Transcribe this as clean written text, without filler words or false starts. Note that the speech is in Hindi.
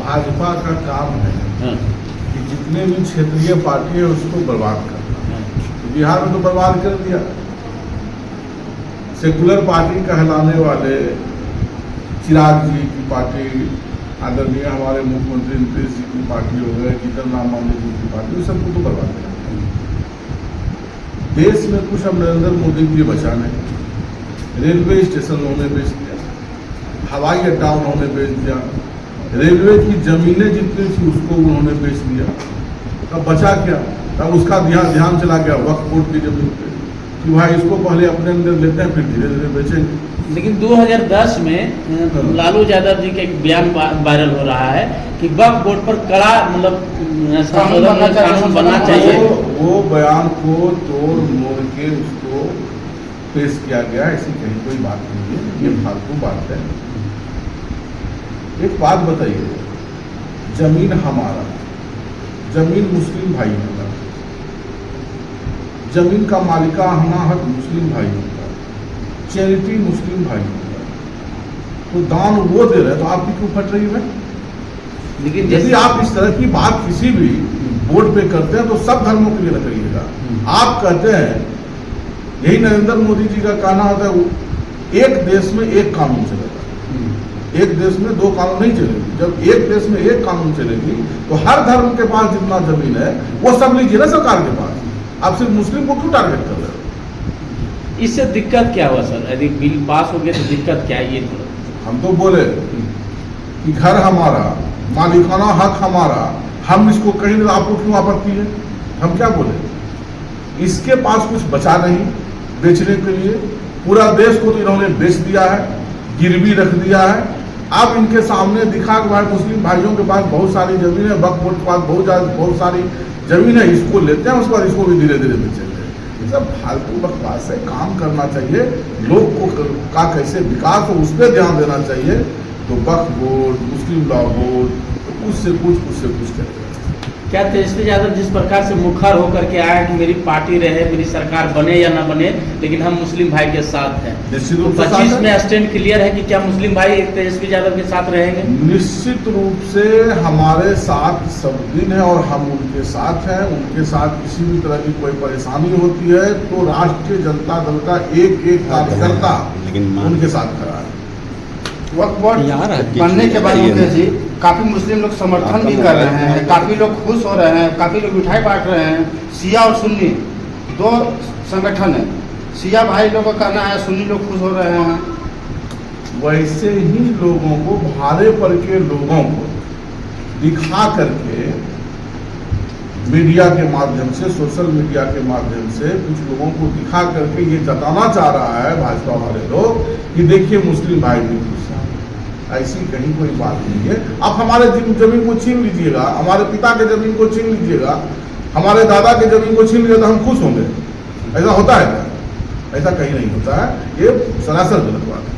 भाजपा का काम है कि जितने भी क्षेत्रीय पार्टी है उसको बर्बाद करना। तो बिहार में तो बर्बाद कर दिया। सेकुलर पार्टी कहलाने वाले चिराग जी की पार्टी, आदरणीय हमारे मुख्यमंत्री नीतीश जी की पार्टी हो गए, जीतन राम मांझी जी की पार्टी, सबको तो बर्बाद कर दिया। देश में कुछ अब नरेंद्र मोदी के लिए बचा नहीं। रेलवे स्टेशन उन्होंने बेच दिया, हवाई अड्डा उन्होंने बेच दिया, रेलवे की जमीनें जितनी थी उसको उन्होंने बेच दिया। तब बचा क्या? तब उसका ध्यान चला गया वक्फ बोर्ड की जमीन पे कि भाई इसको पहले अपने अंदर लेते हैं फिर धीरे धीरे बेचेंगे। लेकिन 2010 में लालू यादव जी का एक बयान वायरल हो रहा है कि वक्फ बोर्ड पर कड़ा कानून बनना चाहिए। वो बयान को तोड़ मोड़ के उसको पेश किया गया, ऐसी कहीं कोई बात नहीं है, ये फालतू बात है। एक बात बताइए, जमीन हमारा, जमीन मुस्लिम भाइयों का, जमीन का मालिकाना हक मुस्लिम भाइयों का, चैरिटी मुस्लिम भाइयों का, तो दान वो दे रहे तो आपकी क्यों फट रही है? लेकिन यदि आप इस तरह की बात किसी भी बोर्ड पे करते हैं तो सब धर्मों के लिए न करिएगा। आप कहते हैं, यही नरेंद्र मोदी जी का कहना होता है, एक देश में एक कानून चलेगा, एक देश में दो कानून नहीं चलेगी। जब एक देश में एक कानून चलेगी तो हर धर्म के पास जितना जमीन है वो सब लीजिए ना सरकार के पास। आप सिर्फ मुस्लिम को क्यों टारगेट कर रहे हो? इससे दिक्कत क्या हुआ सर? यदि बिल पास हो गया तो दिक्कत क्या है? ये थोड़ा हम तो बोले कि घर हमारा, मालिकाना हक हमारा, हम इसको कहीं नहीं, आपको क्यों आपत्ति है? हम क्या बोले? इसके पास कुछ बचा नहीं बेचने के लिए, पूरा देश को तो इन्होंने बेच दिया है, गिरवी रख दिया है। अब इनके सामने दिखा कि भाई मुस्लिम भाइयों के पास बहुत सारी जमीन है, वक्फ बोर्ड के पास बहुत सारी जमीन है, इसको लेते हैं, उसके बाद इसको भी धीरे धीरे बेचेंगे। ये सब फालतू बकवास है। काम करना चाहिए, लोग को का कैसे विकास हो उस पर ध्यान देना चाहिए। तो वक्फ बोर्ड, मुस्लिम लॉ बोर्ड, तो कुछ से कुछ करेगा। क्या तेजस्वी यादव जिस प्रकार से मुखर होकर के आया कि मेरी पार्टी रहे, मेरी सरकार बने या ना बने, लेकिन हम मुस्लिम भाई के साथ हैं, निश्चित तो रूप से 25 में स्टैंड क्लियर है कि क्या मुस्लिम भाई तेजस्वी यादव के साथ रहेंगे? निश्चित रूप से हमारे साथ सब दिन है और हम उनके साथ हैं। उनके साथ किसी भी तरह की कोई परेशानी होती है तो राष्ट्रीय जनता दल का एक कार्यकर्ता उनके साथ खड़ा है। वक्फ बोर्ड बनने के बाद मुकेश जी काफी मुस्लिम लोग समर्थन भी कर रहे हैं, काफी लोग खुश हो रहे हैं, काफी लोग मिठाई बांट रहे हैं। शिया और सुन्नी दो संगठन है, शिया भाई लोगों का कहना है, सुन्नी लोग खुश हो रहे हैं। वैसे ही लोगों को, भारे पर के लोगों को दिखा करके मीडिया के माध्यम से, सोशल मीडिया के माध्यम से कुछ लोगों को दिखा करके ये जताना चाह रहा है भाजपा वाले लोग कि देखिए मुस्लिम भाई भी खुश हैं। ऐसी कहीं कोई बात नहीं है। आप हमारे जमीन को छीन लीजिएगा, हमारे पिता के जमीन को छीन लीजिएगा, हमारे दादा के जमीन को छीन लीजिएगा तो हम खुश होंगे? ऐसा होता है क्या? ऐसा कहीं नहीं होता है। ये सरासर गलत बात है।